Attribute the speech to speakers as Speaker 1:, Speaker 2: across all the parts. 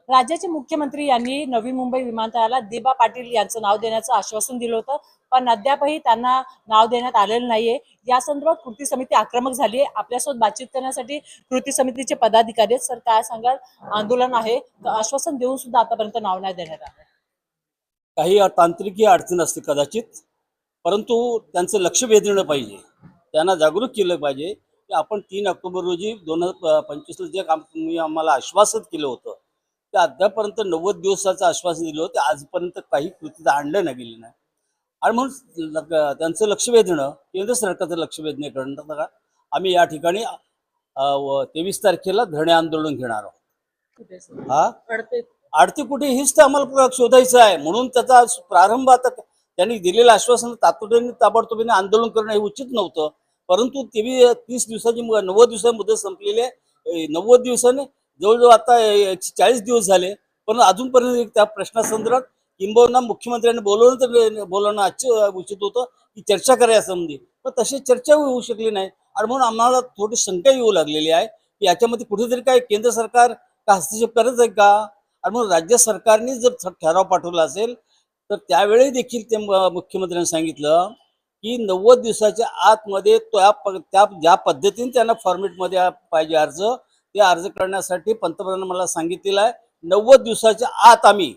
Speaker 1: राज्याचे मुख्यमंत्री यांनी नवी मुंबई विमानतळाला दिबा पाटील यांचं नाव देण्याचं आश्वासन दिलं होतं, पण अद्यापही त्यांना नाव देण्यात आलेलं नाहीये। या संदर्भात कृती समिती आक्रमक झाली आहे। आपल्यासोबत बातचीत करण्यासाठी कृती समितीचे पदाधिकारी आहेत। सर, काय सांगाल? आंदोलन आहे, आश्वासन देऊन सुद्धा आतापर्यंत नाव नाही देण्यात आलं।
Speaker 2: काही तांत्रिक अडचण असते कदाचित, परंतु त्यांचं लक्ष वेधलं पाहिजे, त्यांना जागरूक केलं पाहिजे की आपण 3 ऑक्टोबर रोजी 2025 जे काम तुम्ही आम्हाला आश्वासन केलं होतं ते अद्यापर्यंत 90 दिवसाचं आश्वासन दिलं होतं, आजपर्यंत काही कृतीत आणलं नाही गेलं नाही। आणि म्हणून त्यांचं लक्ष वेधणं, केंद्र सरकारचं लक्ष वेधणे करण्यात आम्ही या ठिकाणी 23 तारखेला धरणे आंदोलन घेणार आहोत। हा आडती कुठे हीच तर आम्हाला शोधायचं आहे, म्हणून त्याचा प्रारंभ आता त्यांनी दिलेलं आश्वासन तातडीने ताबडतोबीने आंदोलन करणं हे उचित नव्हतं, परंतु 30 दिवसाची 90 दिवसाची मुदत संपलेली आहे। 90 दिवसाने जवळजवळ आता 140 दिवस झाले, पण अजूनपर्यंत त्या प्रश्नासंदर्भात किंबहुना मुख्यमंत्र्यांनी बोलवणं उचित होतं की चर्चा करायसंबंधी, पण तशी चर्चा होऊ शकली नाही। आणि म्हणून आम्हाला थोडी शंका येऊ लागलेली आहे की याच्यामध्ये कुठेतरी काय केंद्र सरकार का हस्तक्षेप करत आहे का। आणि म्हणून राज्य सरकारने जर ठराव पाठवला असेल तर त्यावेळी देखील ते मुख्यमंत्र्यांनी सांगितलं की 90 दिवसाच्या आतमध्ये त्या ज्या पद्धतीने त्यांना फॉर्मेटमध्ये पाहिजे अर्ज, ते अर्ज करण्यासाठी पंतप्रधानांनी मला सांगितलेलं आहे 90 दिवसाच्या आत आम्ही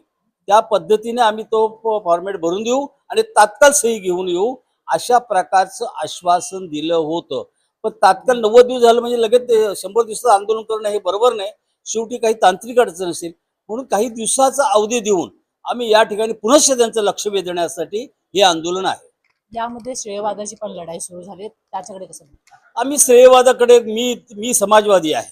Speaker 2: त्या पद्धतीने आम्ही तो फॉर्मेट भरून देऊ आणि तात्काळ सही घेऊन येऊ, अशा प्रकारचं आश्वासन दिलं होतं। पण तात्काळ 90 दिवस झालं म्हणजे लगेच 100 दिवसाचं आंदोलन करणं हे बरोबर नाही। शेवटी काही तांत्रिक अडचण असेल म्हणून काही दिवसाचा अवधी देऊन आम्ही या ठिकाणी पुनश्च त्यांचं लक्ष वेधण्यासाठी हे आंदोलन आहे।
Speaker 1: यामध्ये श्रेयवादाची पण लढाई सुरू झाली, त्याच्याकडे कसं?
Speaker 2: आम्ही श्रेयवादाकडे मी समाजवादी आहे,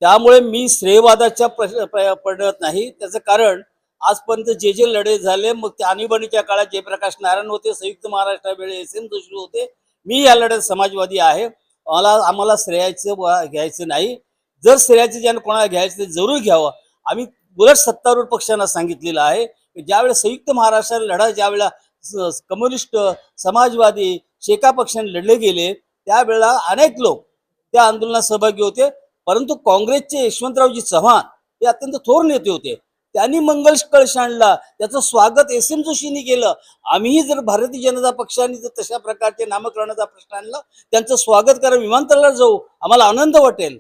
Speaker 2: त्यामुळे मी श्रेयवादाच्या पडत नाही। त्याचं कारण आजपर्यंत जे लढे झाले, मग ते आणीबाणीच्या काळात जयप्रकाश नारायण होते, संयुक्त महाराष्ट्रावेळी SM जोशी होते, मी या लढ्यात समाजवादी आहे। आम्हाला श्रेयाचं घ्यायचं नाही, जर श्रेयाचं ज्यानं कोणाला घ्यायचं ते जरूर घ्यावं। आम्ही उलट सत्तारूढ पक्षांना सांगितलेलं आहे की ज्यावेळेला संयुक्त महाराष्ट्र लढा ज्यावेळेला कम्युनिस्ट, समाजवादी, शेका पक्षाने लढले गेले त्यावेळेला अनेक लोक त्या आंदोलनात सहभागी होते, परंतु काँग्रेसचे यशवंतरावजी चव्हाण हे अत्यंत थोर नेते होते, त्यांनी मंगल कळश आणला, त्याचं स्वागत SM जोशींनी केलं। आम्हीही जर भारतीय जनता पक्षाने जर तशा प्रकारचे नामकरणाचा प्रश्न आणला, त्यांचं स्वागत करा, विमानतळाला जाऊ, आम्हाला आनंद वाटेल।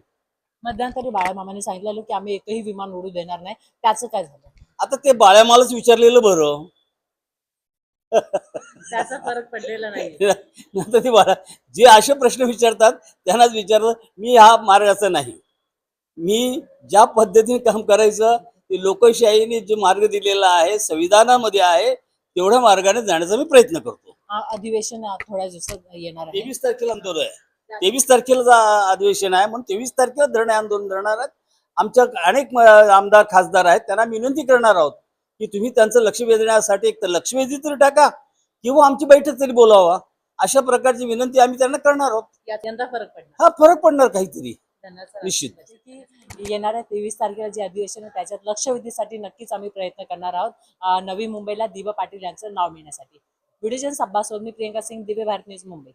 Speaker 1: मध्यंतरी बाळामामांनी सांगितलेलं की आम्ही एकही विमान उडू देणार नाही, त्याचं काय झालं?
Speaker 2: आता ते बाळ्यामालाच विचारलेलं बरं,
Speaker 1: त्याचा फरक पडलेला नाही।
Speaker 2: आता ते बाळा जे असे प्रश्न विचारतात त्यांनाच विचारलं, मी हा मार्गाचा नाही। मी ज्या पद्धतीने काम करायचं ते लोकशाहीने जो मार्ग दिलेला आहे, संविधानामध्ये आहे, तेवढ्या मार्गाने जाण्याचा मी प्रयत्न करतो।
Speaker 1: अधिवेशन थोड्या दिवसात येणार आहे,
Speaker 2: 23 तारखेला आंदोलन आहे, 23 तारखेला अधिवेशन आहे, म्हणून 23 तारखेला धरणे आंदोलन धरणार आहेत। आमच्या अनेक आमदार खासदार आहेत, त्यांना विनंती करणार आहोत की तुम्ही त्यांचं लक्ष वेधण्यासाठी एक तर लक्ष वेधी तरी टाका किंवा आमची बैठक तरी बोलावा, अशा प्रकारची विनंती आम्ही त्यांना करणार आहोत।
Speaker 1: यात यंदा फरक पडणार?
Speaker 2: हा फरक पडणार काहीतरी निश्चित।
Speaker 1: येणाऱ्या 23 तारखेला जे अधिवेशन आहे त्याच्यात लक्षवेधीसाठी नक्कीच आम्ही प्रयत्न करणार आहोत, नवी मुंबईला दिबा पाटील यांचं नाव मिळण्यासाठी। व्हिडिओ जर्नलिस्ट अब्बास सोबत मी प्रियंका सिंग, दिव्य भारत न्यूज, मुंबई।